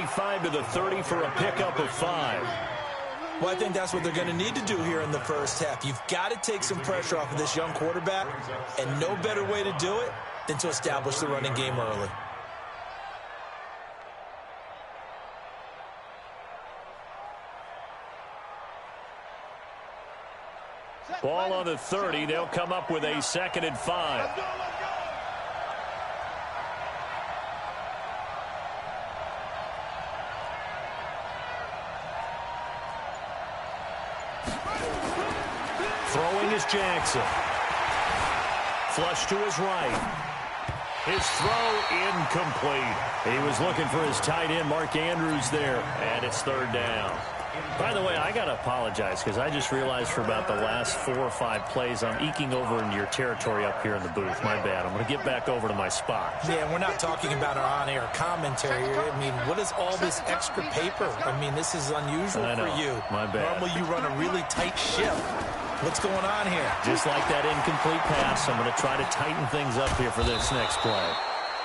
25 to the 30 for a pickup of 5. Well, I think that's what they're going to need to do here in the first half. You've got to take some pressure off of this young quarterback, and no better way to do it than to establish the running game early. Ball on the 30. They'll come up with a 2nd and 5. Throwing is Jackson. Flush to his right. His throw incomplete. He was looking for his tight end, Mark Andrews, there. And it's 3rd down. By the way, I got to apologize because I just realized for about the last 4 or 5 plays I'm eking over into your territory up here in the booth. My bad. I'm going to get back over to my spot. Yeah, we're not talking about our on-air commentary here. I mean, what is all this extra paper? I mean, this is unusual for you. My bad. Normally you run a really tight ship. What's going on here? Just like that incomplete pass, I'm going to try to tighten things up here for this next play.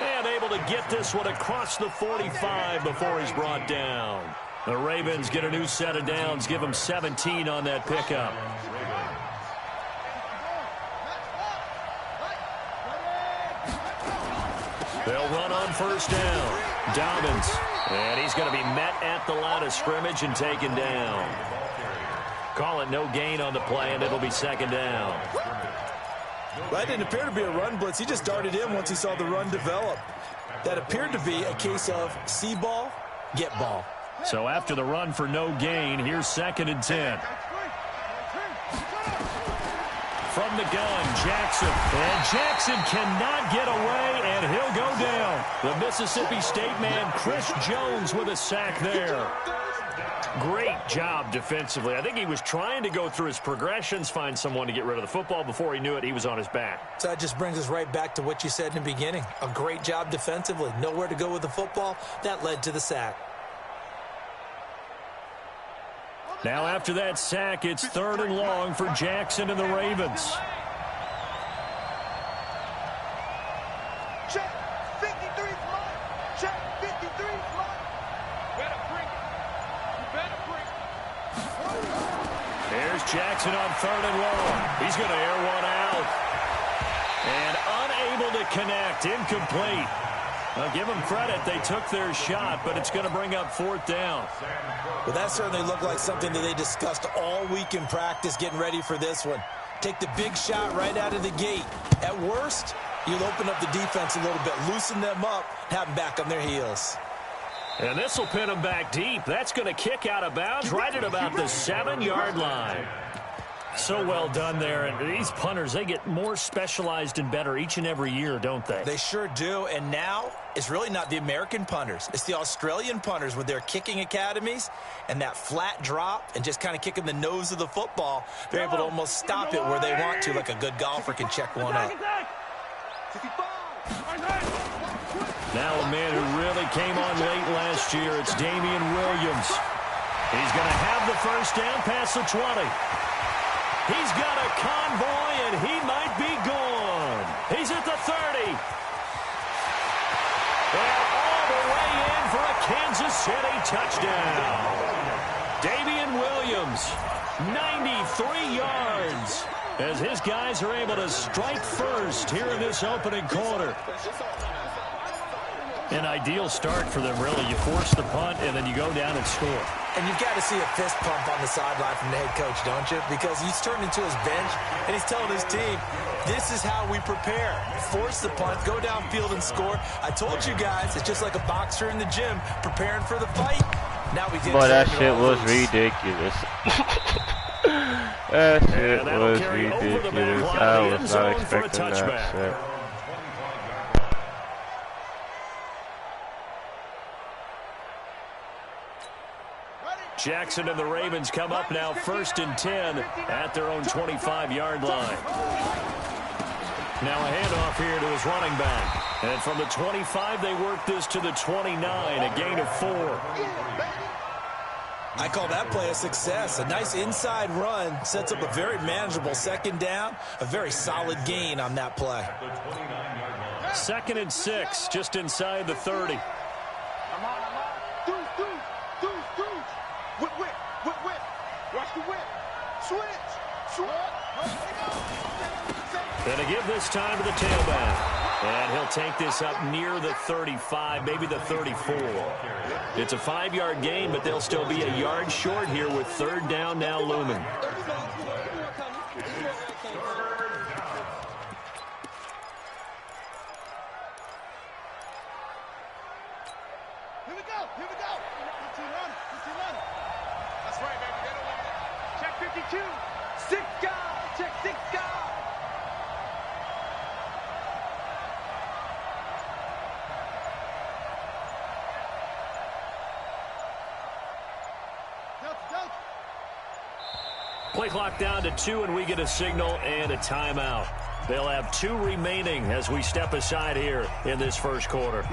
And able to get this one across the 45 before he's brought down. The Ravens get a new set of downs, give them 17 on that pickup. They'll run on 1st down. Dobbins. And he's going to be met at the line of scrimmage and taken down. Call it no gain on the play, and it'll be 2nd down. That didn't appear to be a run blitz. He just darted in once he saw the run develop. That appeared to be a case of see ball, get ball. So after the run for no gain, here's 2nd and 10. From the gun, Jackson. And Jackson cannot get away, and he'll go down. The Mississippi State man, Chris Jones, with a sack there. Great job defensively. I think he was trying to go through his progressions, find someone to get rid of the football. Before he knew it, he was on his back. So that just brings us right back to what you said in the beginning. A great job defensively. Nowhere to go with the football. That led to the sack. Now after that sack, it's 3rd and long for Jackson and the Ravens. Check 53's mine. Check 53's mine. Better bring it. You better bring it. There's Jackson on 3rd and long. He's going to air one out. And unable to connect. Incomplete. Now give them credit. They took their shot, but it's going to bring up 4th down. Well, that certainly looked like something that they discussed all week in practice getting ready for this one. Take the big shot right out of the gate. At worst, you'll open up the defense a little bit, loosen them up, have them back on their heels. And this will pin them back deep. That's going to kick out of bounds right at about the 7-yard line. So well done there. And these punters, they get more specialized and better each and every year, don't they? They sure do. And now it's really not the American punters. It's the Australian punters with their kicking academies and that flat drop and just kind of kicking the nose of the football. They're able to almost stop it where they want to, like a good golfer can check one up. Now a man who really came on late last year, it's Damian Williams. He's going to have the 1st down past the 20. He's got a convoy, and he might be gone. He's at the 30. And all the way in for a Kansas City touchdown. Damian Williams, 93 yards, as his guys are able to strike first here in this opening quarter. An ideal start for them, really. You force the punt, and then you go down and score. And you've got to see a fist pump on the sideline from the head coach, don't you? Because he's turned into his bench, and he's telling his team, this is how we prepare. Force the punt, go downfield and score. I told you guys, it's just like a boxer in the gym preparing for the fight. Now we get. Boy, that shit was ridiculous. That shit was ridiculous. I was not expecting that shit. Jackson and the Ravens come up now 1st and 10 at their own 25-yard line. Now a handoff here to his running back. And from the 25, they work this to the 29, a gain of 4. I call that play a success. A nice inside run sets up a very manageable 2nd down, a very solid gain on that play. 2nd and 6, just inside the 30. And to give this time to the tailback. And he'll take this up near the 35, maybe the 34. It's a 5-yard gain, but they'll still be a yard short here with third down now looming. Here we go. That's right, baby. Get away. Check 52. 6 guys. Check 6 guys. Play clock down to 2, and we get a signal and a timeout. They'll have 2 remaining as we step aside here in this first quarter.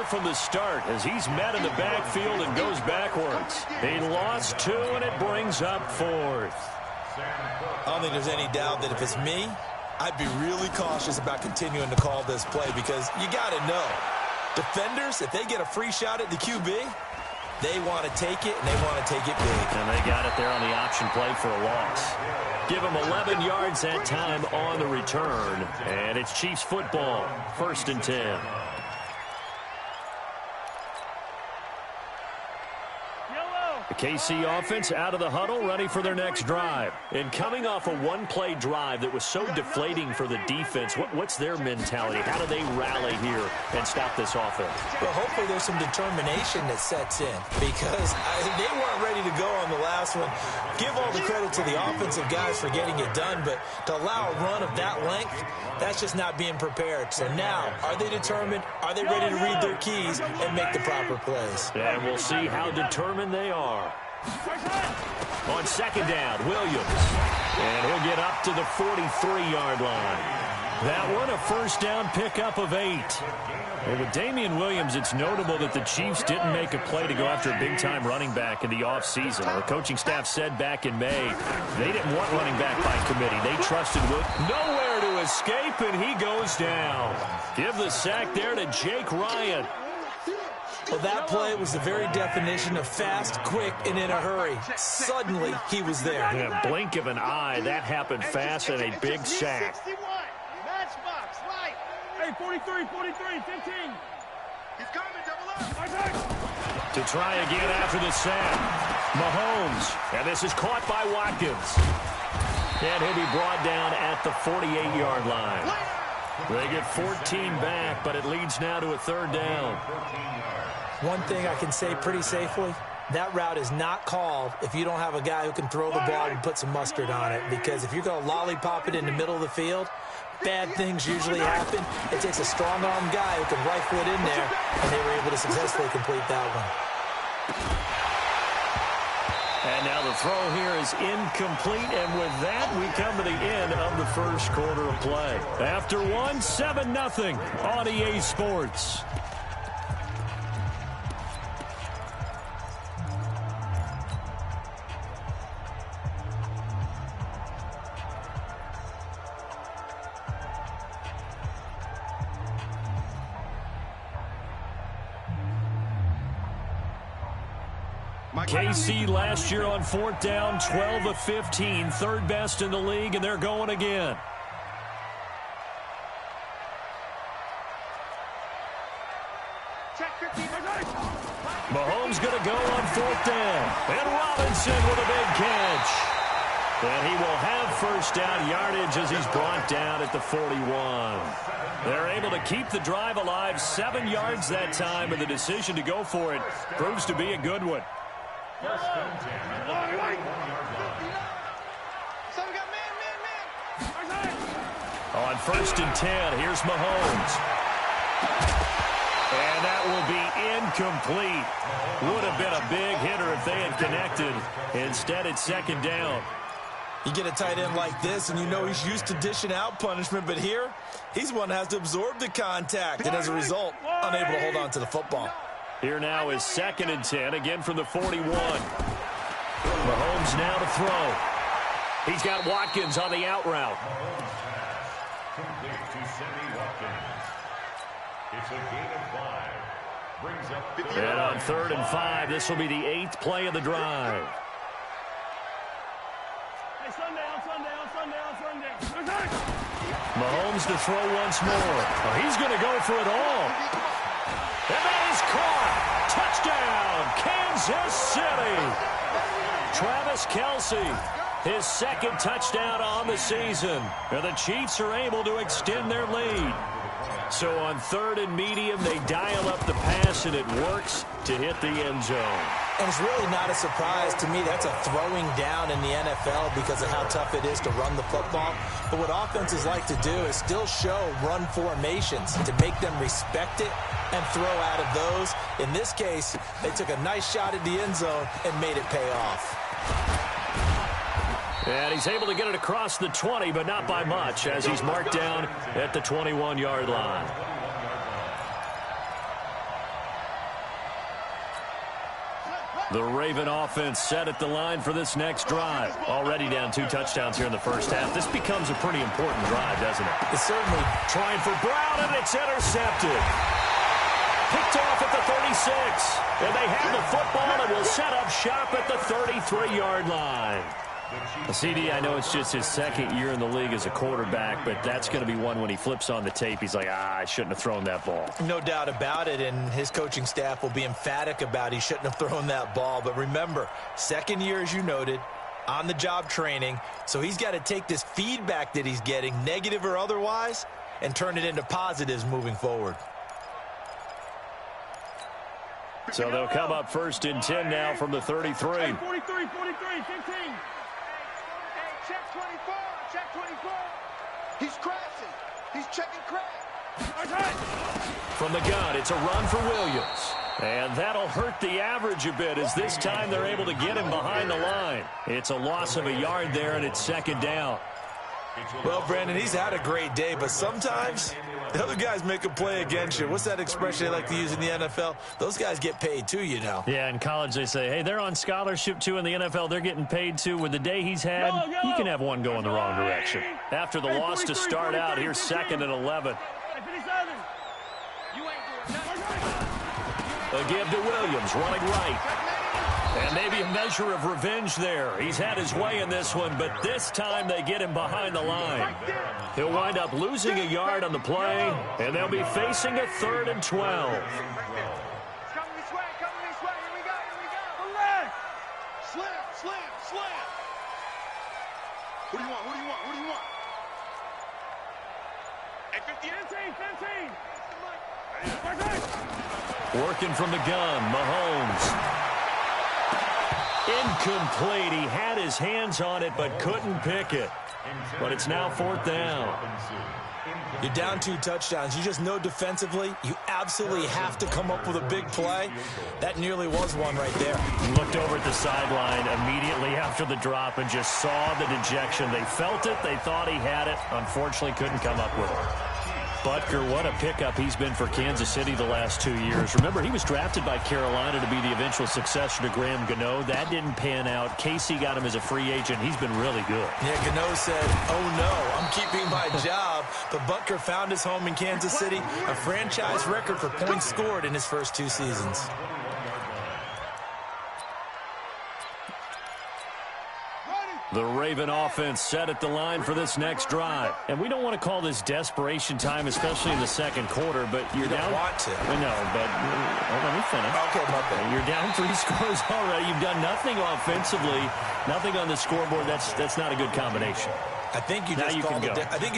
From the start as he's met in the backfield and goes backwards. He lost 2, and it brings up 4th. I don't think there's any doubt that if it's me, I'd be really cautious about continuing to call this play because you got to know, defenders, if they get a free shot at the QB, they want to take it, and they want to take it big. And they got it there on the option play for a loss. Give them 11 yards that time on the return, and it's Chiefs football, 1st and 10. The KC offense out of the huddle, ready for their next drive. And coming off a one-play drive that was so deflating for the defense, what's their mentality? How do they rally here and stop this offense? Well, hopefully there's some determination that sets in because they weren't ready to go on the last one. Give all the credit to the offensive guys for getting it done, but to allow a run of that length, that's just not being prepared. So now, are they determined? Are they ready to read their keys and make the proper plays? And we'll see how determined they are. On 2nd down, Williams. And he'll get up to the 43-yard line. That one, a first down pickup of 8. Well, with Damian Williams, it's notable that the Chiefs didn't make a play to go after a big-time running back in the offseason. The coaching staff said back in May they didn't want running back by committee. They trusted Williams. Nowhere to escape, and he goes down. Give the sack there to Jake Ryan. Well, that play was the very definition of fast, quick, and in a hurry. Suddenly, he was there. In a blink of an eye, that happened fast and a big sack. Matchbox, right. Hey, 43, 15. He's coming, double up. To try again after the sack. Mahomes, and this is caught by Watkins. And he'll be brought down at the 48-yard line. They get 14 back, but it leads now to a 3rd down. One thing I can say pretty safely, that route is not called if you don't have a guy who can throw the ball and put some mustard on it. Because if you're going to lollipop it in the middle of the field, bad things usually happen. It takes a strong-arm guy who can rifle it in there, and they were able to successfully complete that one. And now the throw here is incomplete, and with that, we come to the end of the first quarter of play. After one, 7-0 on EA Sports. KC last year on 4th down, 12 of 15, 3rd best in the league, and they're going again. Mahomes going to go on 4th down. And Robinson with a big catch. And he will have first down yardage as he's brought down at the 41. They're able to keep the drive alive, 7 yards that time, and the decision to go for it proves to be a good one. So we got man. On 1st and 10, here's Mahomes. And that will be incomplete. Would have been a big hitter if they had connected. Instead, it's 2nd down. You get a tight end like this, and you know he's used to dishing out punishment, but here, he's one that has to absorb the contact, and as a result, unable to hold on to the football. Here now is 2nd and 10, again from the 41. Mahomes now to throw. He's got Watkins on the out route. Complete to Sammy Watkins. It's a gain of 5. Brings up 50. And on 3rd and 5, this will be the 8th play of the drive. Hey, sundown. Mahomes to throw once more. Oh, he's going to go for it all. And that is caught. Touchdown, Kansas City. Travis Kelce, his 2nd touchdown on the season. And the Chiefs are able to extend their lead. So on 3rd and medium, they dial up the pass, and it works to hit the end zone. And it's really not a surprise to me. That's a throwing down in the NFL because of how tough it is to run the football. But what offenses like to do is still show run formations to make them respect it and throw out of those. In this case, they took a nice shot at the end zone and made it pay off. And he's able to get it across the 20, but not by much, as he's marked down at the 21-yard line. The Raven offense set at the line for this next drive. Already down 2 touchdowns here in the first half. This becomes a pretty important drive, doesn't it? It's certainly trying for Brown, and it's intercepted. Picked off at the 36. And they have the football and will set up shop at the 33-yard line. CD, I know it's just his 2nd year in the league as a quarterback, but that's going to be one when he flips on the tape. He's like, I shouldn't have thrown that ball. No doubt about it, and his coaching staff will be emphatic about he shouldn't have thrown that ball. But remember, 2nd year, as you noted, on-the-job training, so he's got to take this feedback that he's getting, negative or otherwise, and turn it into positives moving forward. So they'll come up 1st and 10 now from the 33. 43, 15. Check 24. He's crashing. He's checking crack. From the gun, it's a run for Williams. And that'll hurt the average a bit, as this time they're able to get him behind the line. It's a loss of a yard there, and it's 2nd down. Well, Brandon, he's had a great day, but sometimes the other guys make a play against you. What's that expression they like to use in the NFL? Those guys get paid too, you know. Yeah, in college they say, hey, they're on scholarship too. In the NFL, they're getting paid too. With the day he's had, he can have one go in the wrong direction. After the loss to start out, here's 2nd and 11. A give to Williams, running right. And maybe a measure of revenge there. He's had his way in this one, but this time they get him behind the line. He'll wind up losing a yard on the play, and they'll be facing a 3rd and 12. Coming this way. Here we go. Slam. Who do you want? Hey, 15. Working from the gun, Mahomes. Incomplete. He had his hands on it, but couldn't pick it. But it's now 4th down. You're down 2 touchdowns. You just know defensively you absolutely have to come up with a big play. That nearly was one right there. Looked over at the sideline immediately after the drop and just saw the dejection. They felt it. They thought he had it. Unfortunately, couldn't come up with it. Butker, what a pickup he's been for Kansas City the last 2 years. Remember, he was drafted by Carolina to be the eventual successor to Graham Gano. That didn't pan out. Casey got him as a free agent. He's been really good. Yeah, Gano said, oh no, I'm keeping my job. But Butker found his home in Kansas City, a franchise record for points scored in his first 2 seasons. The Raven offense set at the line for this next drive. And we don't want to call this desperation time, especially in the 2nd quarter, but you're down. You don't want to. No, but let me finish. Okay, my bad. You're down 3 scores already. You've done nothing offensively, nothing on the scoreboard. That's not a good combination. I think you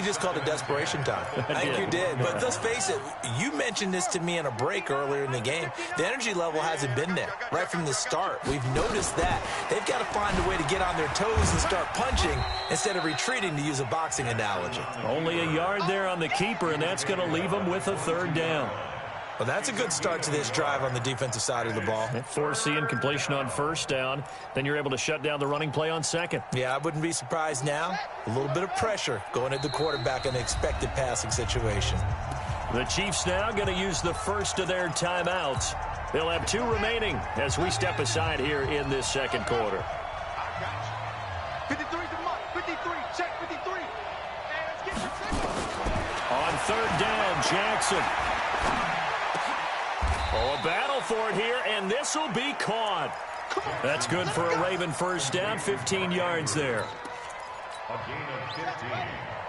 just called it desperation time. I think you did. But let's face it, you mentioned this to me in a break earlier in the game. The energy level hasn't been there right from the start. We've noticed that. They've got to find a way to get on their toes and start punching instead of retreating, to use a boxing analogy. Only a yard there on the keeper, and that's going to leave them with a 3rd down. Well, that's a good start to this drive on the defensive side of the ball. Forcing completion on 1st down. Then you're able to shut down the running play on 2nd. Yeah, I wouldn't be surprised now. A little bit of pressure going at the quarterback in an expected passing situation. The Chiefs now going to use the first of their timeouts. They'll have 2 remaining as we step aside here in this 2nd quarter. check 53. And let's get the signal. On third down, Jackson. Oh, a battle for it here, and this will be caught. That's good for a Raven first down, 15 yards there. A gain of 15.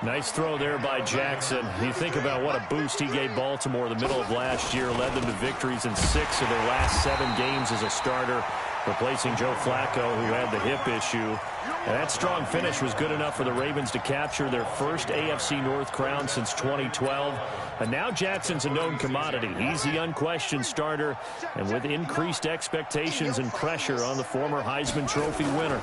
Nice throw there by Jackson. You think about what a boost he gave Baltimore the middle of last year, led them to victories in 6 of their last 7 games as a starter, replacing Joe Flacco, who had the hip issue. And that strong finish was good enough for the Ravens to capture their first AFC North crown since 2012. And now Jackson's a known commodity. He's the unquestioned starter, and with increased expectations and pressure on the former Heisman Trophy winner.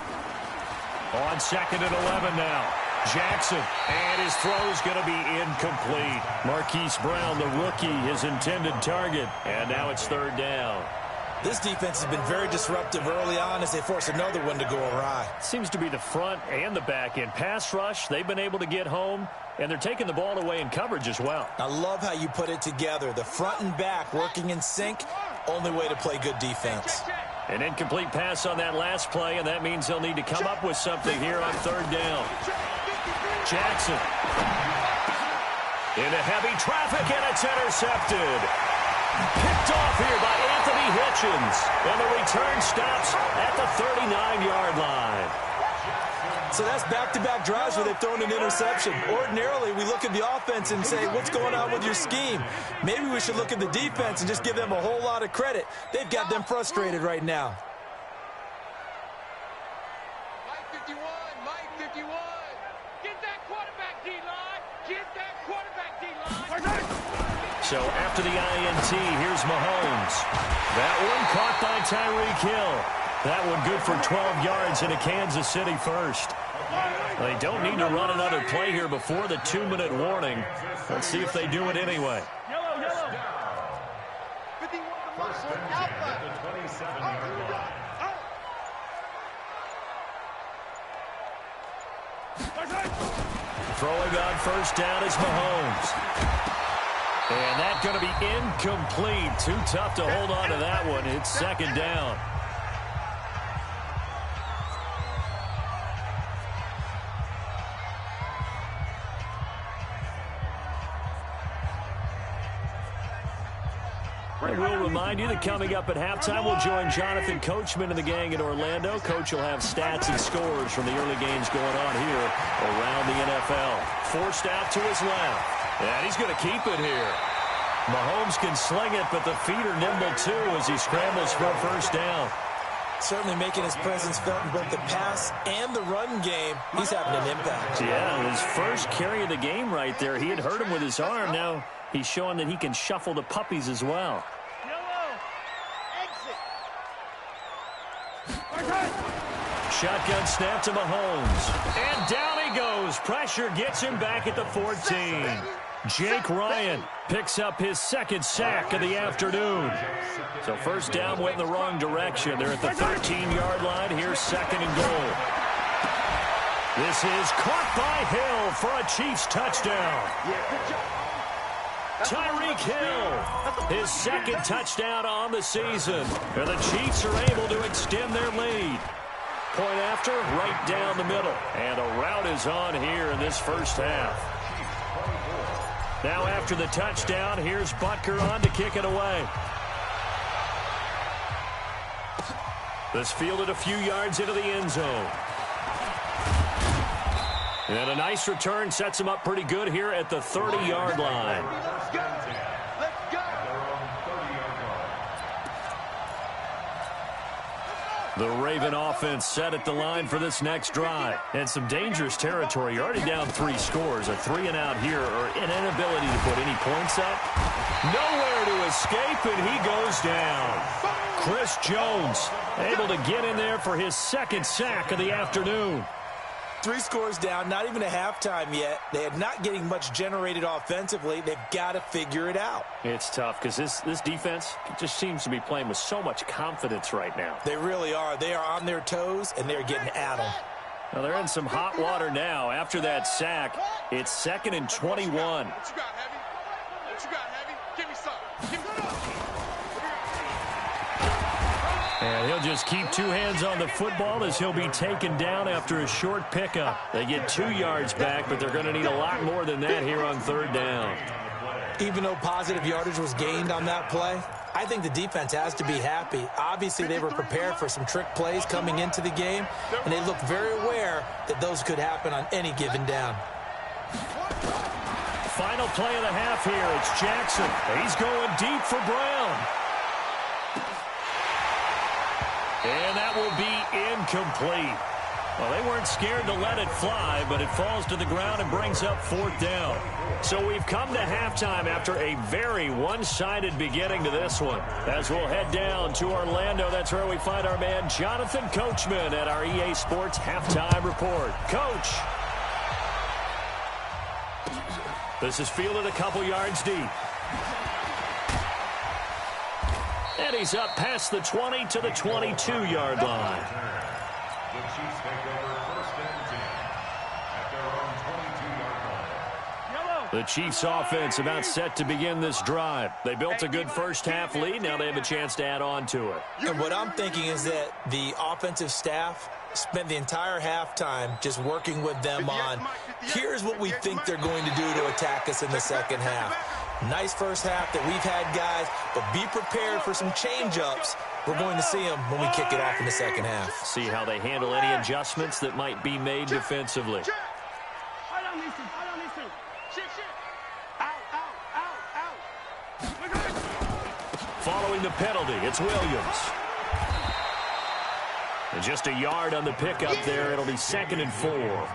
On 2nd and 11 now. Jackson, and his throw's going to be incomplete. Marquise Brown, the rookie, his intended target, and now it's 3rd down. This defense has been very disruptive early on as they force another one to go awry. Seems to be the front and the back end. Pass rush, they've been able to get home, and they're taking the ball away in coverage as well. I love how you put it together. The front and back working in sync, only way to play good defense. An incomplete pass on that last play, and that means they'll need to come up with something here on 3rd down. Jackson into heavy traffic, and it's intercepted. Picked off here by Anthony Hitchens, and the return stops at the 39-yard line. So that's back-to-back drives where they've thrown an interception. Ordinarily, we look at the offense and say, what's going on with your scheme? Maybe we should look at the defense and just give them a whole lot of credit. They've got them frustrated right now. Mike 51, Mike 51. Get that quarterback, D-line. Get that quarterback, D-line. So after the INT, here's Mahomes. That one caught by Tyreek Hill. That one good for 12 yards into Kansas City first. They don't need to run another play here before the 2-minute warning. Let's see if they do it anyway. Yellow. 51 First and 10 at the 27-yard line. Throwing on first down is Mahomes. And that's going to be incomplete. Too tough to hold on to that one. It's 2nd down. And we'll remind you that coming up at halftime, we'll join Jonathan Coachman and the gang in Orlando. Coach will have stats and scores from the early games going on here around the NFL. Forced out to his left. And he's going to keep it here. Mahomes can sling it, but the feet are nimble too as he scrambles for a first down. Certainly making his presence felt in both the pass and the run game. He's having an impact. Yeah, his first carry of the game right there. He had hurt him with his arm. Now he's showing that he can shuffle the puppies as well. Shotgun snap to Mahomes. And down he goes. Pressure gets him back at the 14. Jake Ryan picks up his 2nd sack of the afternoon. So first down went in the wrong direction. They're at the 13-yard line. Here's 2nd and goal. This is caught by Hill for a Chiefs touchdown. Tyreek Hill, his 2nd touchdown on the season. And the Chiefs are able to extend their lead. Point after, right down the middle. And a rout is on here in this first half. Now after the touchdown, here's Butker on to kick it away. This fielded a few yards into the end zone. And a nice return sets him up pretty good here at the 30-yard line. Let's go. The Raven offense set at the line for this next drive. And some dangerous territory. You're already down 3 scores. A 3-and-out here, or an inability to put any points up. Nowhere to escape, and he goes down. Chris Jones able to get in there for his 2nd sack of the afternoon. 3 scores down, not even a halftime yet. They are not getting much generated offensively. They've got to figure it out. It's tough because this defense just seems to be playing with so much confidence right now. They really are. They are on their toes, and they're getting at them. Well, they're in some hot water now. After that sack, it's 2nd and 21. What you got, Heavy? What you got, Heavy? Give me some. Give me some. And he'll just keep two hands on the football as he'll be taken down after a short pickup. They get 2 yards back, but they're going to need a lot more than that here on third down. Even though positive yardage was gained on that play, I think the defense has to be happy. Obviously, they were prepared for some trick plays coming into the game, and they looked very aware that those could happen on any given down. Final play of the half here. It's Jackson. He's going deep for Brown. And that will be incomplete. Well, they weren't scared to let it fly, but it falls to the ground and brings up 4th down. So we've come to halftime after a very one-sided beginning to this one. As we'll head down to Orlando, that's where we find our man Jonathan Coachman at our EA Sports Halftime Report. Coach. This is fielded a couple yards deep. And he's up past the 20 to the 22-yard line. The Chiefs take over 1st and 10 at their own 22-yard line. The Chiefs offense about set to begin this drive. They built a good first-half lead. Now they have a chance to add on to it. And what I'm thinking is that the offensive staff spent the entire halftime just working with them on, here's what we think they're going to do to attack us in the second half. Nice first half that we've had, guys, but be prepared for some change-ups. We're going to see them when we kick it off in the second half. See how they handle any adjustments that might be made defensively. Following the penalty, it's Williams. And just a yard on the pickup there. It'll be 2nd and 4.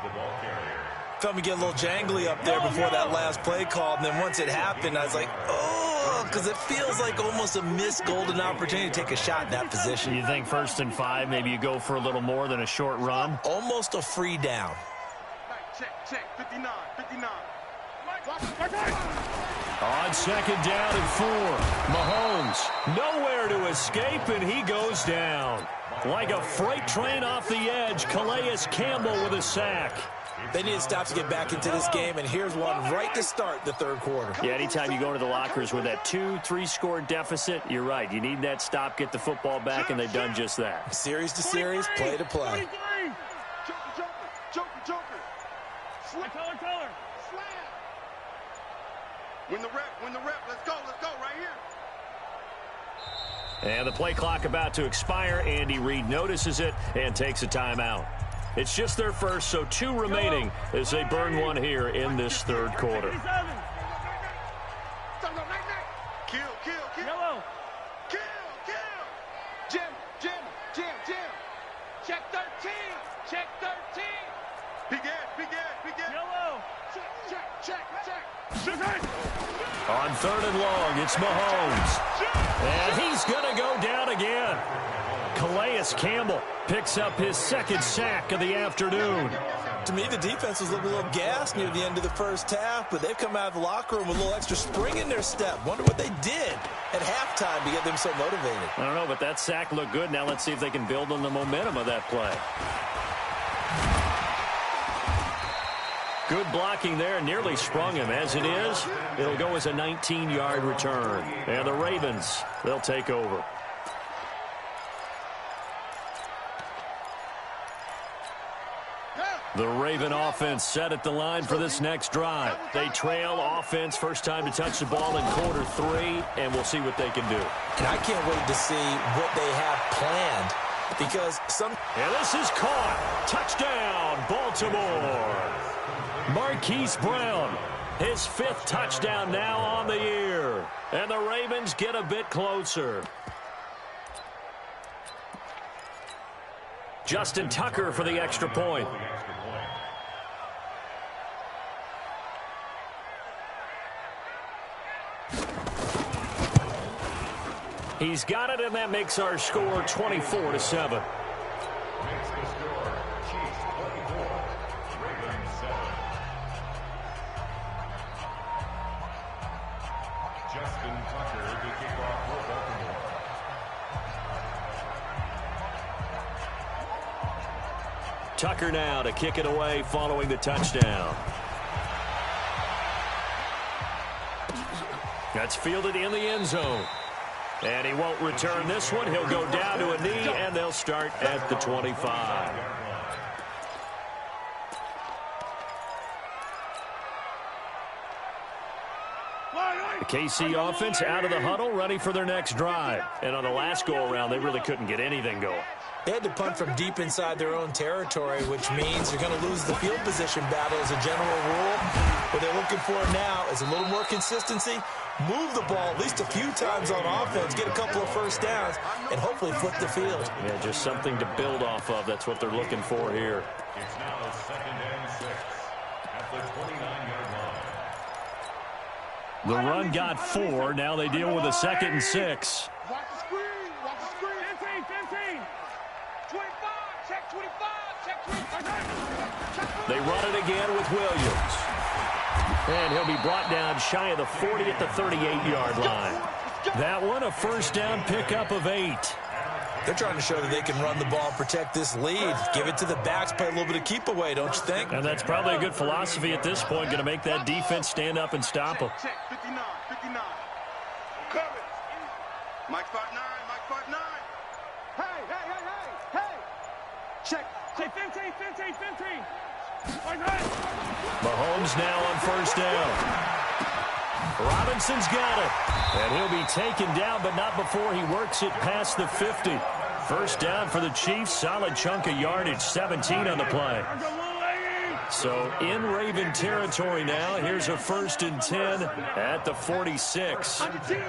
Felt me get a little jangly up there before that last play called, and then once it happened, I was like, oh, because it feels like almost a missed golden opportunity to take a shot in that position. You think 1st and 5, maybe you go for a little more than a short run? Almost a free down. Check, 59. On 2nd down and 4, Mahomes nowhere to escape, and he goes down. Like a freight train off the edge, Calais Campbell with a sack. They need to stop to get back into this game, and here's one right to start the third quarter. Yeah, anytime you go into the lockers with that 2-3 score deficit, you're right. You need that stop, get the football back, and they've done just that. Series to series, play to play. Joker. Color. Slam. Win the rep. Let's go right here. And the play clock about to expire. Andy Reid notices it and takes a timeout. It's just their first, so 2 remaining as they burn one here in this third quarter. Kill. Yellow. Kill. Jim. Check 13. Big Ed. Yellow. Check. On 3rd and long, it's Mahomes. And he's going to go down again. Calais Campbell picks up his 2nd sack of the afternoon. To me, the defense was looking a little gassed near the end of the first half, but they've come out of the locker room with a little extra spring in their step. Wonder what they did at halftime to get them so motivated. I don't know, but that sack looked good. Now let's see if they can build on the momentum of that play. Good blocking there, nearly sprung him. As it is, it'll go as a 19-yard return. And the Ravens, they'll take over. The Raven offense set at the line for this next drive. They trail offense, first time to touch the ball in quarter 3, and we'll see what they can do. And I can't wait to see what they have planned, because And this is caught. Touchdown, Baltimore. Marquise Brown, his 5th touchdown now on the year. And the Ravens get a bit closer. Justin Tucker for the extra point. He's got it, and that makes our score 24-7. Makes the score Chiefs 24, Ravens 7. Justin Tucker to kick off for Baltimore. Tucker now to kick it away following the touchdown. That's fielded in the end zone. And he won't return this one. He'll go down to a knee, and they'll start at the 25. The KC offense out of the huddle, ready for their next drive. And on the last go-around, they really couldn't get anything going. They had to punt from deep inside their own territory, which means they're going to lose the field position battle as a general rule. What they're looking for now is a little more consistency, move the ball at least a few times on offense, get a couple of first downs, and hopefully flip the field. Yeah, just something to build off of. That's what they're looking for here. It's now 2nd and 6 at the 29-yard line. The run got 4. Now they deal with a 2nd and 6. Watch the screen. Watch the screen. 15. 25. Check 25. Check 25. They run it again with Williams. And he'll be brought down shy of the 40 at the 38-yard line. That one, a first down pickup of 8. They're trying to show that they can run the ball and protect this lead. Give it to the backs, play a little bit of keep away, don't you think? And that's probably a good philosophy at this point, going to make that defense stand up and stop them. Check 59. Cover it. Mike 5'9". Mike 5'9". Hey. Check 15. Mahomes now on first down. Robinson's got it. And he'll be taken down, but not before he works it past the 50. First down for the Chiefs. Solid chunk of yardage. 17 on the play. So in Raven territory now. Here's a 1st and 10 at the 46. Under 10.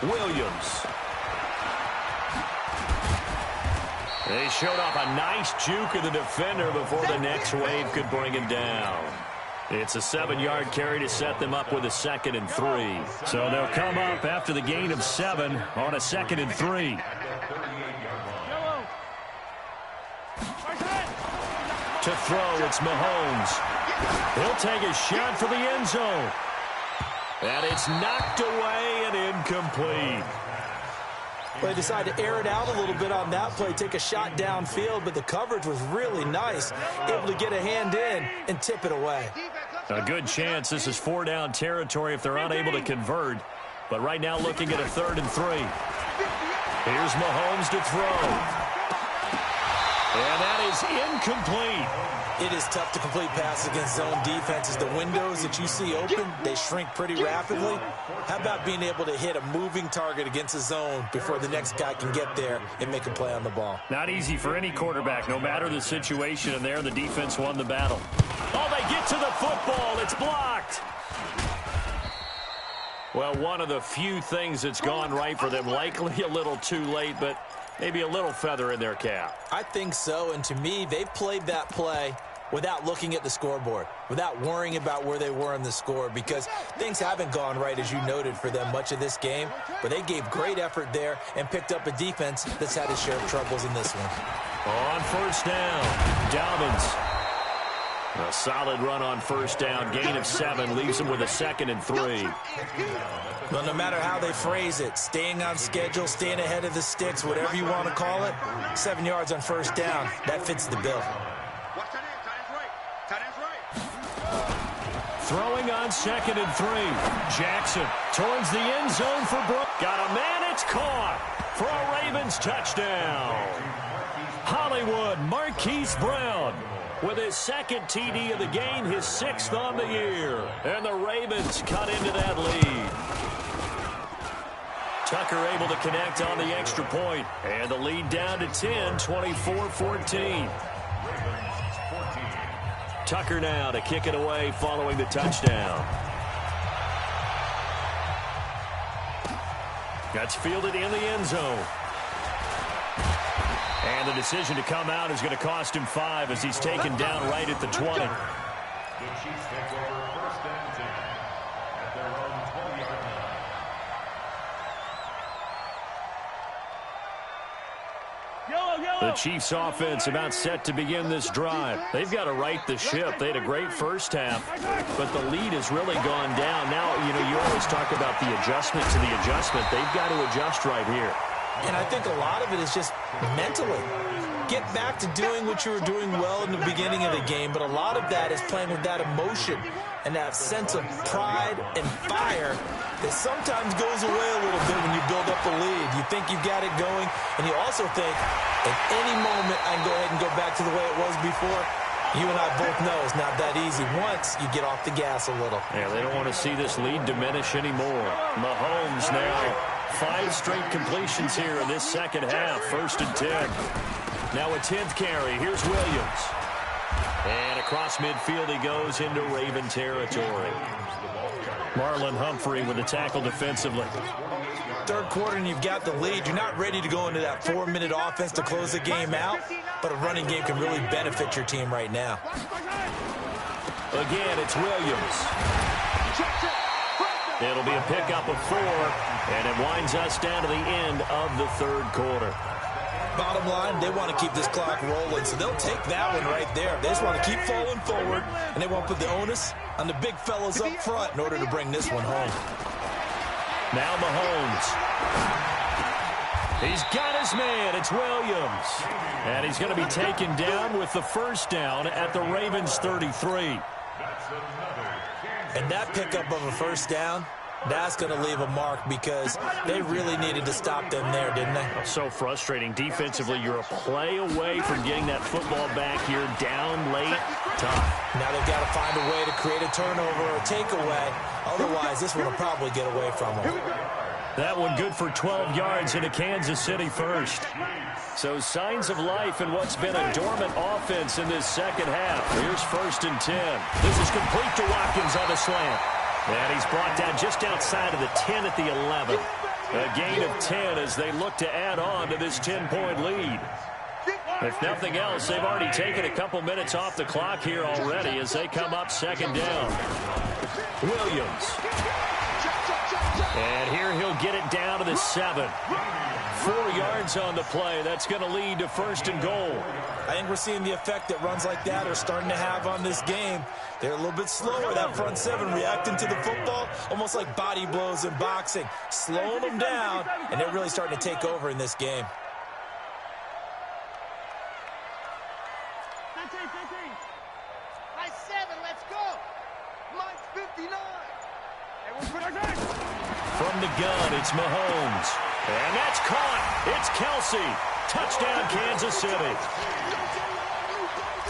Williams. They showed off a nice juke of the defender before the next wave could bring him down. It's a 7-yard carry to set them up with a 2nd and 3. So they'll come up after the gain of 7 on a 2nd and 3. To throw, it's Mahomes. He'll take a shot for the end zone. And it's knocked away and incomplete. They decided to air it out a little bit on that play, take a shot downfield, but the coverage was really nice, able to get a hand in and tip it away. A good chance this is 4-down territory if they're unable to convert. But right now looking at a 3rd and 3. Here's Mahomes to throw. And that is incomplete. It is tough to complete passes against zone defenses. The windows that you see open, they shrink pretty rapidly. How about being able to hit a moving target against a zone before the next guy can get there and make a play on the ball? Not easy for any quarterback, no matter the situation, and there the defense won the battle. Oh, they get to the football. It's blocked. Well, one of the few things that's gone right for them, likely a little too late, but maybe a little feather in their cap. I think so, and to me, they played that play without looking at the scoreboard, without worrying about where they were in the score, because things haven't gone right, as you noted, for them much of this game, but they gave great effort there and picked up a defense that's had its share of troubles in this one. On first down, Dobbins. A solid run on first down, gain of 7, leaves them with a 2nd and 3. Well, no matter how they phrase it, staying on schedule, staying ahead of the sticks, whatever you want to call it, 7 yards on first down, that fits the bill. Throwing on 2nd and 3. Jackson towards the end zone for Brooks. Got a man, it's caught for a Ravens touchdown. Hollywood Marquise Brown with his 2nd TD of the game, his 6th on the year. And the Ravens cut into that lead. Tucker able to connect on the extra point. And the lead down to 10, 24-14. Tucker now to kick it away following the touchdown. That's fielded in the end zone. And the decision to come out is going to cost him 5 as he's taken down right at the 20. The Chiefs take over 1st and 10 at their own 20-yard line. The Chiefs offense about set to begin this drive. They've got to right the ship. They had a great first half, but the lead has really gone down. Now, you always talk about the adjustment to the adjustment. They've got to adjust right here. And I think a lot of it is just mentally. Get back to doing what you were doing well in the beginning of the game, but a lot of that is playing with that emotion and that sense of pride and fire that sometimes goes away a little bit when you build up a lead. You think you've got it going, and you also think at any moment I can go ahead and go back to the way it was before. You and I both know it's not that easy once you get off the gas a little. Yeah, they don't want to see this lead diminish anymore. Mahomes now 5 straight completions here in this second half. 1st and 10. Now a 10th carry. Here's Williams. And across midfield he goes into Raven territory. Marlon Humphrey with the tackle defensively. Third quarter and you've got the lead. You're not ready to go into that 4-minute offense to close the game out, but a running game can really benefit your team right now. Again, it's Williams. It'll be a pickup of 4, and it winds us down to the end of the third quarter. Bottom line, they want to keep this clock rolling, so they'll take that one right there. They just want to keep falling forward, and they want to put the onus on the big fellas up front in order to bring this one home. Now Mahomes. He's got his man. It's Williams. And he's going to be taken down with the first down at the Ravens 33. And that pickup of a first down, that's going to leave a mark because they really needed to stop them there, didn't they? So frustrating. Defensively, you're a play away from getting that football back here down late. Tough. Now they've got to find a way to create a turnover or a takeaway. Otherwise, this one will probably get away from them. That one good for 12 yards into Kansas City first. So signs of life in what's been a dormant offense in this second half. Here's 1st and 10. This is complete to Watkins on the slant. And he's brought down just outside of the 10 at the 11. A gain of 10 as they look to add on to this 10-point lead. If nothing else, they've already taken a couple minutes off the clock here already as they come up 2nd down. Williams. And here he'll get it down to the 7. 4 yards on the play. That's going to lead to 1st and goal. I think we're seeing the effect that runs like that are starting to have on this game. They're a little bit slower, that front 7, reacting to the football, almost like body blows in boxing, slowing them down, and they're really starting to take over in this game. High 7, let's go. Mike 59. From the gun, it's Mahomes. And that's caught. It's Kelsey. Touchdown, Kansas City.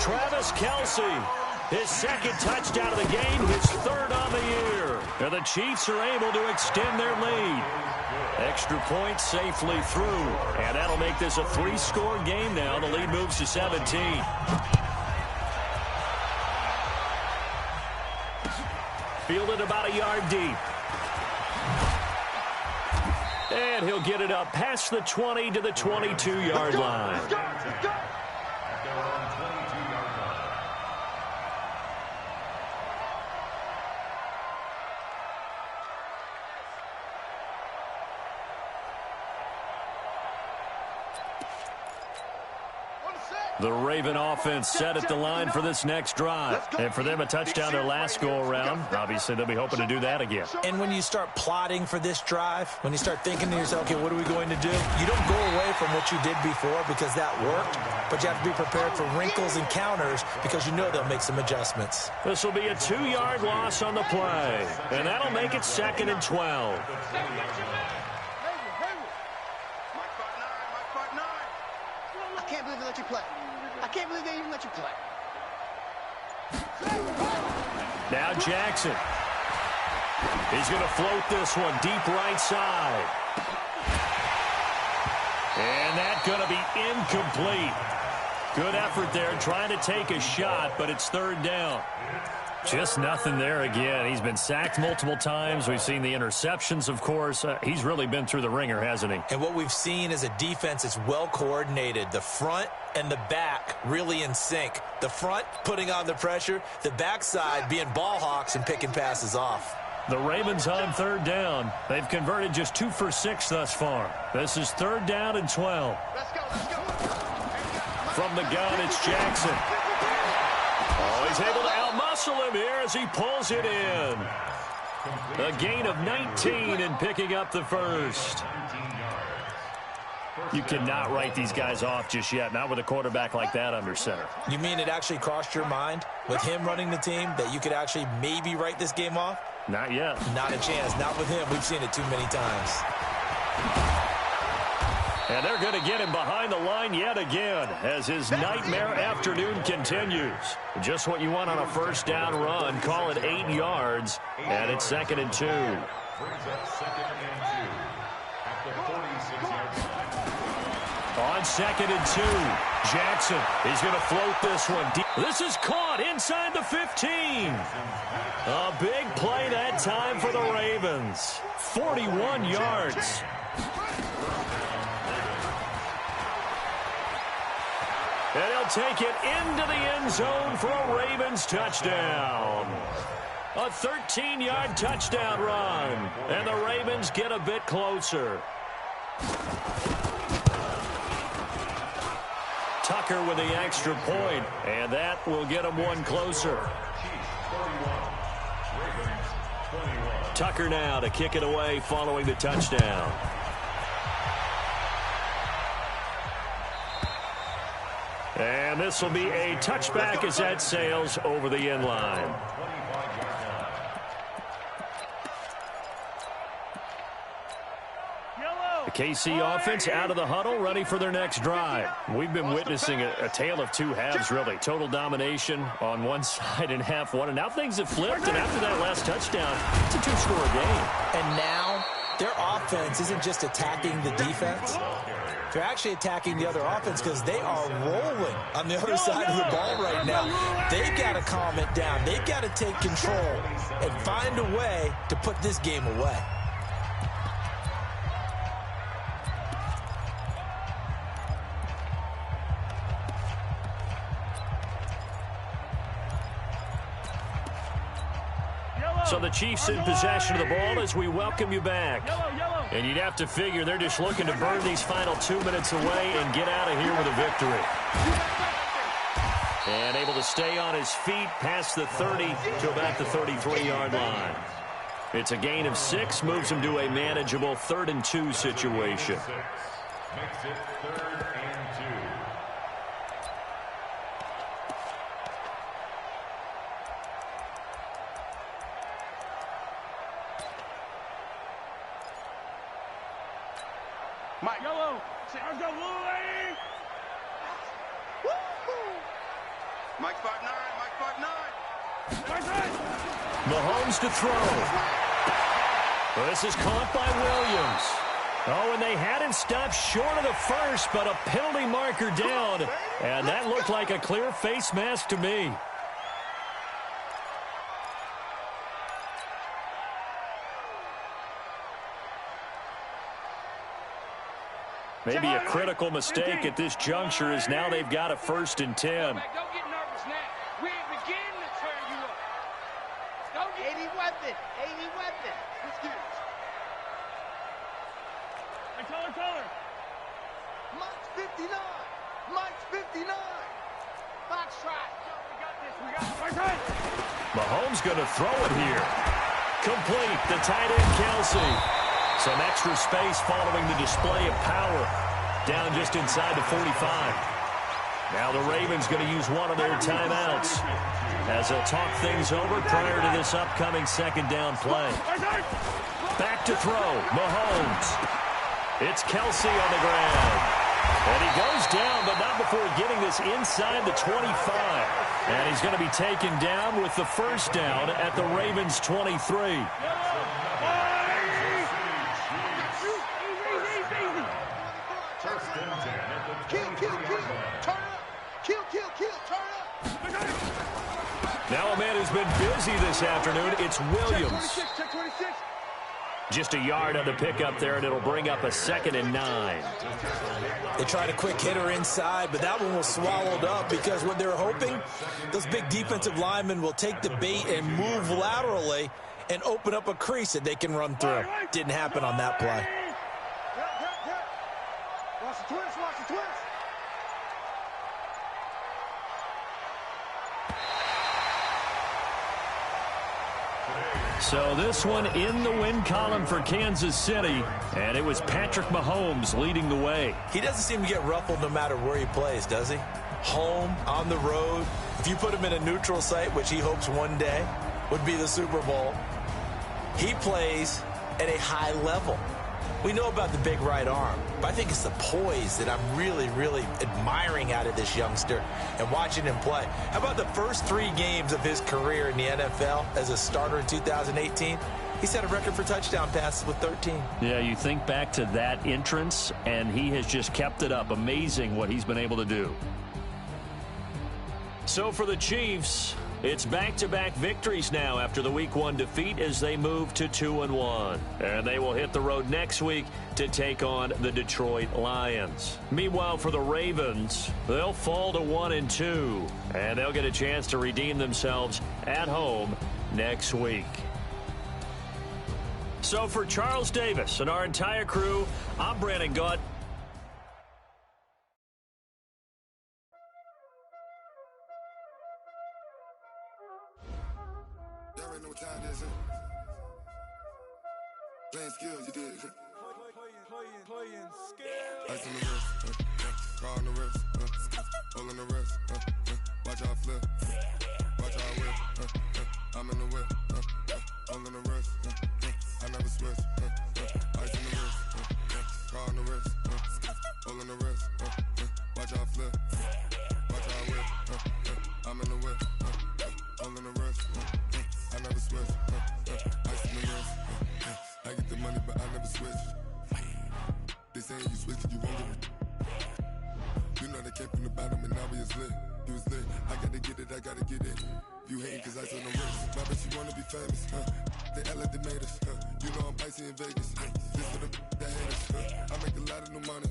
Travis Kelsey, his 2nd touchdown of the game, his 3rd on the year. And the Chiefs are able to extend their lead. Extra point safely through. And that'll make this a 3-score game now. The lead moves to 17. Fielded about a yard deep. And he'll get it up past the 20 to the 22-yard line. The Raven offense set at the line for this next drive. And for them, a touchdown their last go-around. Obviously, they'll be hoping to do that again. And when you start plotting for this drive, when you start thinking to yourself, okay, what are we going to do? You don't go away from what you did before because that worked, but you have to be prepared for wrinkles and counters because you know they'll make some adjustments. This will be a 2-yard loss on the play, and that'll make it 2nd and 12. I can't believe they let you play. I can't believe they even let you play. Now Jackson. He's going to float this one deep right side. And that's going to be incomplete. Good effort there trying to take a shot, but it's 3rd down. Just nothing there again. He's been sacked multiple times. We've seen the interceptions, of course. He's really been through the ringer, hasn't he? And what we've seen is a defense that's well coordinated. The front and the back really in sync. The front putting on the pressure, the backside being ball hawks and picking passes off. The Ravens on 3rd down. They've converted just 2 for 6 thus far. This is 3rd down and 12. Let's go, let's go. From the gun, it's Jackson. Oh, he's able to outmuscle him here as he pulls it in. A gain of 19 and picking up the first. You cannot write these guys off just yet, not with a quarterback like that under center. You mean it actually crossed your mind with him running the team that you could actually maybe write this game off? Not yet. Not a chance. Not with him. We've seen it too many times. And they're going to get him behind the line yet again as his nightmare afternoon continues. Just what you want on a first down run. Call it 8 yards, and it's 2nd and 2. Brings up 2nd and 2 at the 46-yard line. On 2nd and 2, Jackson. He's going to float this one deep. This is caught inside the 15. A big play that time for the Ravens. 41 yards. And he'll take it into the end zone for a Ravens touchdown. A 13-yard touchdown run. And the Ravens get a bit closer. Tucker with the extra point, and that will get him one closer. Tucker now to kick it away following the touchdown. And this will be a touchback as that sails over the end line. The KC offense out of the huddle, ready for their next drive. We've been witnessing a tale of two halves, really. Total domination on one side and half one. And now things have flipped, and after that last touchdown, it's a two-score game. And now their offense isn't just attacking the defense. They're actually attacking the other offense because they are rolling on the other side of the ball right now. They've got to calm it down. They've got to take control and find a way to put this game away. So the Chiefs in possession of the ball as we welcome you back. And you'd have to figure they're just looking to burn these final 2 minutes away and get out of here with a victory. And able to stay on his feet past the 30 to about the 33-yard line. It's a gain of 6, moves him to a manageable 3rd and 2 situation. Makes it 3rd and 2. Mike. Yellow. Let's go, Wooly. Mike 5'9", Mike 5'9". Mahomes to throw. Well, this is caught by Williams. Oh, and they had him stopped short of the first, but a penalty marker down. And that looked like a clear face mask to me. Maybe a critical mistake at this juncture is now they've got a 1st and 10. Don't get nervous now. We ain't beginning to turn you up. Don't get 80 weapon. 80 weapon. Let's get it. Hey, taller. Mike's 59. Mike's 59. Fox try. We got this. We got this. Mahomes going to throw it here. Complete. The tight end, Kelsey. Some extra space following the display of power. Down just inside the 45. Now the Ravens going to use one of their timeouts as they'll talk things over prior to this upcoming 2nd down play. Back to throw. Mahomes. It's Kelsey on the ground. And he goes down, but not before getting this inside the 25. And he's going to be taken down with the 1st down at the Ravens' 23. Now a man who's been busy this afternoon, it's Williams. Just a yard on the pickup there, and it'll bring up a 2nd and 9. They tried a quick hitter inside, but that one was swallowed up because what they're hoping, those big defensive linemen will take the bait and move laterally and open up a crease that they can run through. Didn't happen on that play. Watch the twist, watch the twist. So this one in the win column for Kansas City, and it was Patrick Mahomes leading the way. He doesn't seem to get ruffled no matter where he plays, does he? Home, on the road. If you put him in a neutral site, which he hopes one day would be the Super Bowl, he plays at a high level. We know about the big right arm, but I think it's the poise that I'm really, really admiring out of this youngster and watching him play. How about the first 3 games of his career in the NFL as a starter in 2018? He set a record for touchdown passes with 13. Yeah, you think back to that entrance, and he has just kept it up. Amazing what he's been able to do. So for the Chiefs, it's back-to-back victories now after the Week 1 defeat as they move to 2-1. And they will hit the road next week to take on the Detroit Lions. Meanwhile, for the Ravens, they'll fall to 1-2. And they'll get a chance to redeem themselves at home next week. So for Charles Davis and our entire crew, I'm Brandon Gaunt. Know what time it is, playing skills, you did. Playing skills. Ice on the wrist, car on the wrist, hole in the wrist, watch how I flip, watch how I whip, I'm in the whip, hole in the wrist, I never switch, ice on the wrist, car on the wrist, hole in the wrist, watch how I flip, watch how I whip, I'm in the whip, hole in the wrist, I never switch, ice in the wrist, I get the money but I never switch. They saying you switch and you won't get it. You know they came from the bottom and now we is lit. You was lit, I gotta get it, I gotta get it. You hating cause ice on the wrist, my bitch you wanna be famous, They act like they made us, You know I'm icy in Vegas, This for the that hate us, I make a lot of new money,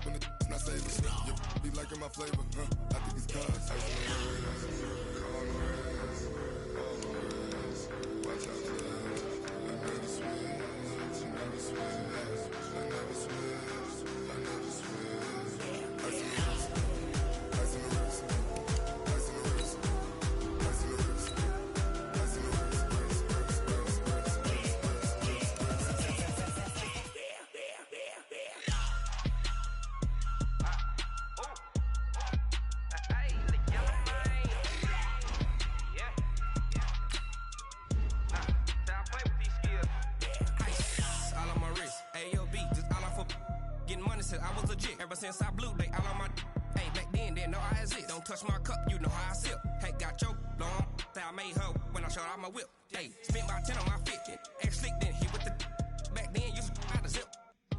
When it's not saving, You be liking my flavor, I think it's cause ice on the wrist, on the wrist, on the wrist. Watch out for that, I never switch, I never switch, I never switch, I never switch. Ice in the wrist, ice in the wrist, ice in the wrist, ice in the wrist, ice in the wrist, I was legit ever since I blew they all on my hey back then didn't know I exist. Don't touch my cup, you know how I sip. Hey, got your long that I made her when I showed out my whip. Hey, spent my 10 on my fit. Ex slick then hit with the back then used to out the zip.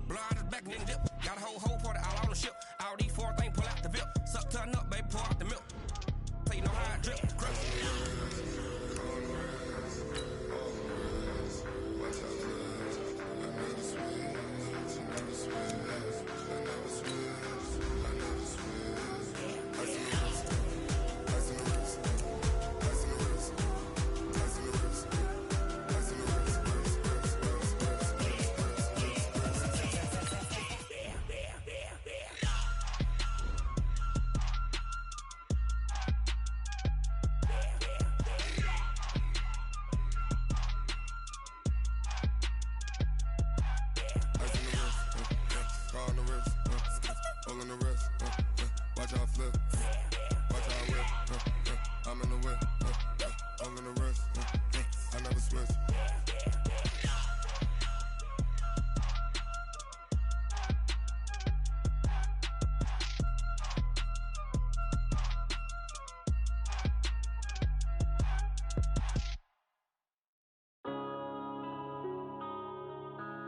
Blow out his back and then dip. Got a whole party all on the ship. All these 4 things pull out the VIP. Suck turn up, baby, pour out the milk. So you know how I drip. Crush.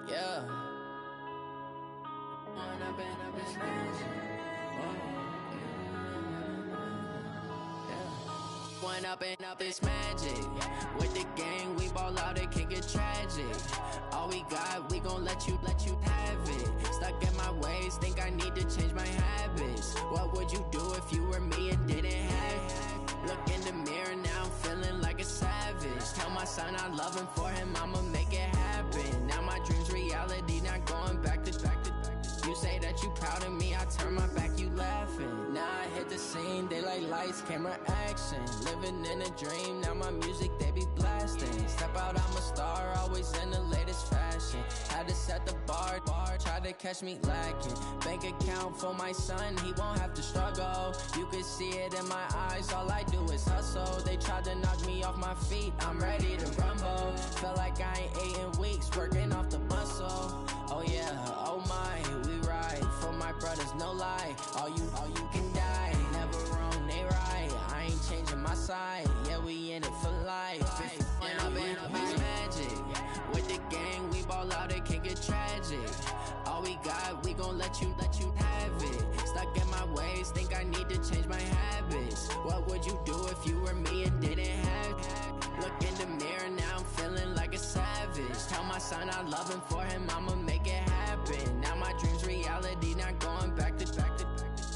Yeah. One up and up is magic. With the gang, we ball out, it can get tragic. All we got, we gon' let you have it. Stuck in my ways, think I need to change my habits. What would you do if you were me and didn't have it? Look in the mirror, now I'm feeling like a savage. Tell my son I love him, for him I'ma make it happen. Now my dream's reality, not going back to. You say that you proud of me, I turn my back, you laughing. Now I hit the scene, daylight lights, camera action. Living in a dream, now my music, they be black. lasting. Step out, I'm a star, always in the latest fashion. Had to set the bar, tried to catch me lacking. Bank account for my son, he won't have to struggle. You can see it in my eyes, all I do is hustle. They tried to knock me off my feet, I'm ready to rumble. Felt like I ain't ate in weeks, working off the muscle. Oh yeah, oh my, we ride for my brothers, no lie. All you can die, never wrong, they right. I ain't changing my side, yeah, we in it for life. And I've been magic. With the gang, we ball out, it can get tragic. All we got, we gon' let you have it. Stuck in my ways, think I need to change my habits. What would you do if you were me and didn't have it? Look in the mirror, now I'm feeling like a savage. Tell my son I love him, for him I'ma make it happen. Now my dream's reality, not going back to.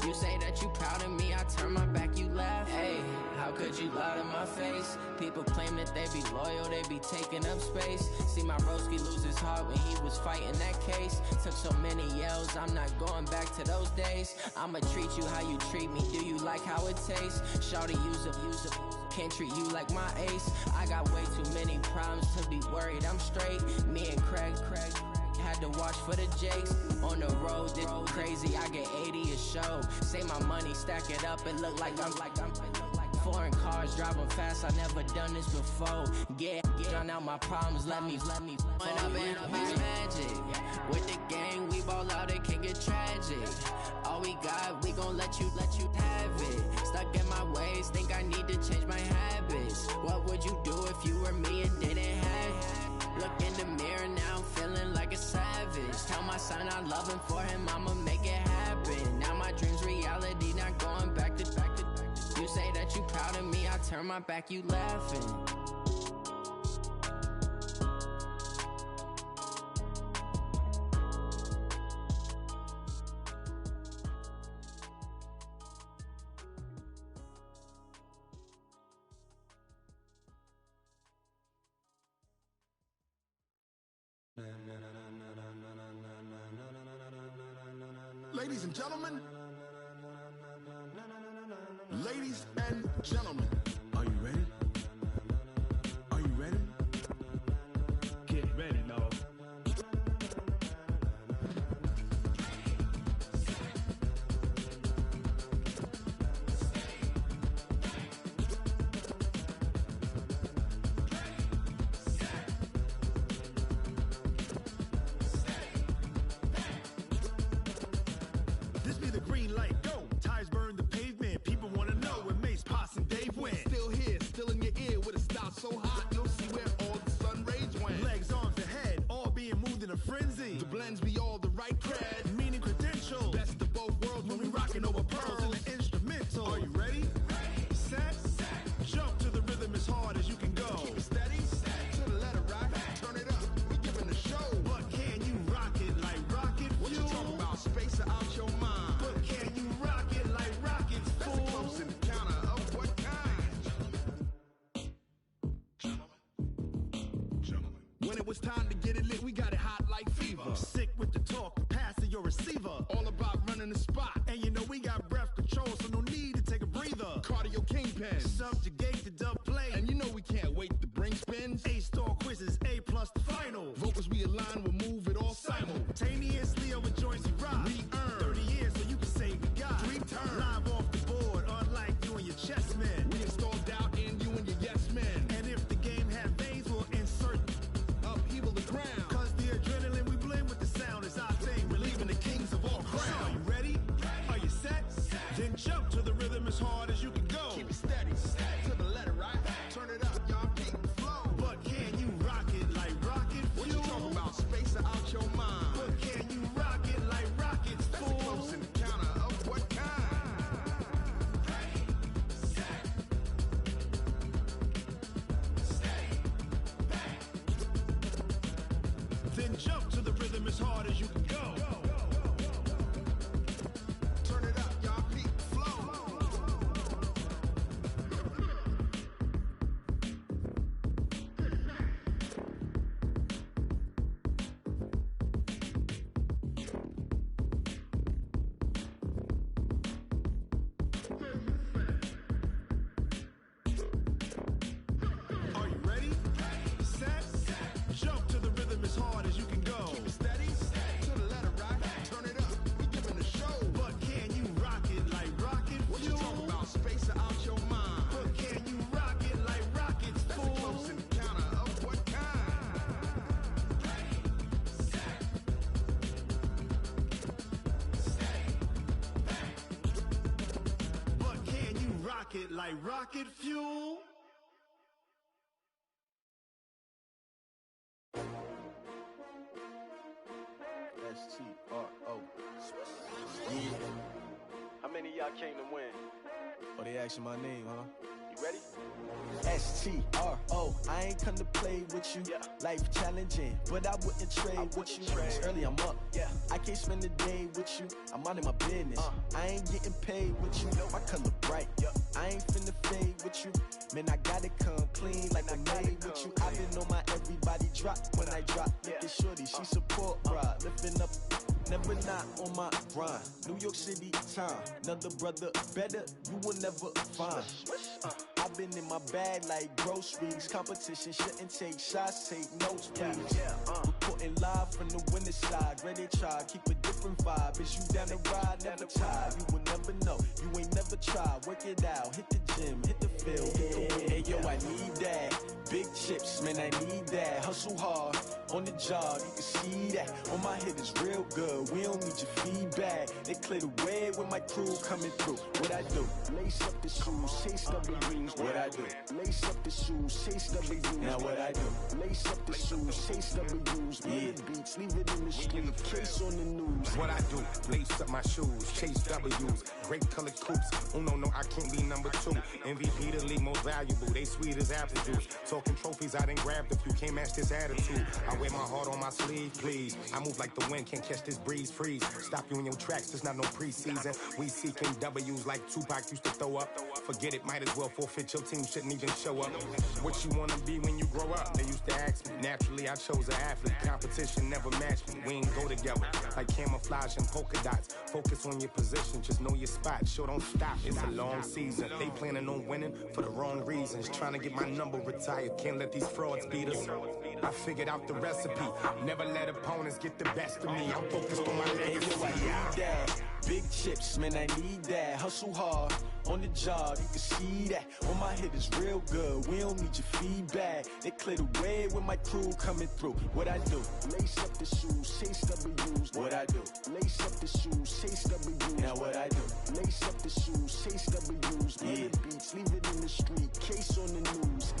You say that you proud of me, I turn my back, you laugh. Hey, how could you lie to my face? People claim that they be loyal, they be taking up space. See my broski lose his heart when he was fighting that case. Took so many yells, I'm not going back to those days. I'ma treat you how you treat me, do you like how it tastes? Shawty, use up, can't treat you like my ace. I got way too many problems to be worried, I'm straight. Me and Craig had to watch for the Jakes. On the road, this crazy, I get 80 a show. Say my money, stack it up, it look like I'm foreign cars, driving fast, I never done this before. Get drown out my problems, let me When I've been magic. With the gang, we ball out, it can get tragic. All we got, we gon' let you have it. Stuck in my ways, think I need to change my habits. What would you do if you were me and didn't have it? Look in the mirror, now I'm feeling like a savage. Tell my son I love him, for him I'ma make it happen. Now my dream's reality, not going back to. You say that you proud of me, I turn my back, you laughing. Ladies and gentlemen, ladies and gentlemen, are you ready? Are you ready? Get ready, dog. This be the green light, go. Tires burn the pavement. People wanna know where Mace, Potts, and Dave went. Still here, still in your ear with a style so hot, you'll see where all the sun rays went. Legs, arms, and head, all being moved in a frenzy. The blends be all the right cred, meaning credentials. Best of both worlds when we rockin' over pearls in the instrumental. Are you ready? Set. Jump to the rhythm as hard as you can go. Keep it steady, to the letter right. Turn it up, we giving the show. But can you rock it like rocket fuel? What you talking about? Space out your mind. But can you rock it like rockets, fool? That's a close encounter of what kind? Gentlemen. When it was time to get it lit, we got it hot like fever. Sick with the talk, passing your receiver. All about running the spot. And you know we got breath control, so no need to take a breather. Cardio kingpin, subjugate the dub play. And you know we can't wait to bring spins. A-star quizzes, A+ the final. Vocals we align, we'll move it all simultaneously over joints we rock. We earn 30 years so you can say we got 3 turns. Live off the board, unlike you and your chess men. We install doubt in you and your yes men. And if the game had veins, we'll insert upheaval the ground. Cause the adrenaline we blend with the sound is our thing. We're leaving the kings of all crowns. So are you ready? Are you set? Then jump to the rhythm as hard as you can go. Keep it steady, to the letter right. Turn it up, y'all beat the flow. But can you rock it like rocket fuel? What you talking about? Space out your mind. But can you rock it like rockets, fool? That's a close encounter of what kind? Then jump to the rhythm as hard as you can go. Turn it up, y'all beat the flow. Are you ready? it like rocket fuel. S-T-R-O. Yeah. How many of y'all came to win? Oh, they asking my name, huh? You ready? S-T-R-O. I ain't come to play with you. Yeah. Life challenging, but I wouldn't trade with you. It's early, I'm up. Yeah. I can't spend the day with you. I'm minding my business. I ain't getting paid with you. My color bright. I ain't finna fade with you. Man, I gotta come clean like I'm made with you. I've been on my everybody drop when I drop. Look at shorty, she support ride. Lifting up, never not on my grind. New York City time. Another brother better, you will never find. I've been in my bag like groceries. Competition shouldn't take shots, take notes, please. Reporting live from the winning side. Ready to try, keep a different vibe. Is you down the ride, never tired. You will never know, you ain't never tried. Work it out, hit the gym, hit the field, hit the win. Hey yo, I need that. Big chips, man, I need that. Hustle hard, on the job, you can see that. On my head is real good, we don't need your feedback. They clear the way with my crew coming through. What I do? Lace up the shoes, chase W's. What I do? Lace up the shoes, chase W's. Now what I do? Lace up the shoes, chase W's. Yeah. Beats, leave it in the street, case on the news. What I do? Lace up my shoes, chase W's. Great colored coops. Oh no, I can't be number 2. MVP the league most valuable. They sweet as apple juice. Talking trophies, I done grabbed a few. Can't match this attitude. I wear my heart on my sleeve, please. I move like the wind, can't catch this breeze. Freeze. Stop you in your tracks. There's not no preseason. We seeking W's like Tupac used to throw up. Forget it, might as well forfeit. Your team shouldn't even show up. What you wanna be when you grow up? They used to ask me. Naturally, I chose an athlete. Competition never matched me. We ain't go together like camouflage and polka dots. Focus on your position, just know your spot. Sure, don't stop. It's a long season. They planning on winning for the wrong reasons. Trying to get my number retired. Can't let these frauds beat us. I figured out the recipe. Never let opponents get the best of me. I'm focused on my legacy. I need that. Big chips, man, I need that. Hustle hard, on the job, you can see that. On my head is real good, we don't need your feedback. They clear the way with my crew coming through. What I do? Lace up the shoes, chase W's. What I do? Lace up the shoes, chase W's. Now what I do? Lace up the shoes, chase W's. Yeah. Beats, leave it in the street, case on the news.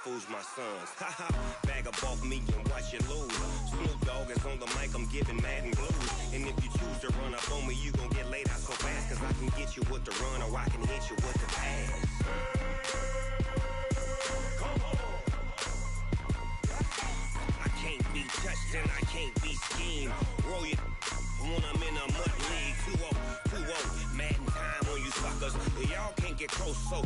Fools my sons. Haha, bag up off me and watch you lose. Snoop Dogg is on the mic, I'm giving Madden blues. And if you choose to run up on me, you gon' get laid out so fast. Cause I can get you with the run or I can hit you with the pass. Come on. I can't be touched and I can't be schemed. Roll you when I'm in a mud league. 2-0, Madden time on you suckers. Y'all can't get close, so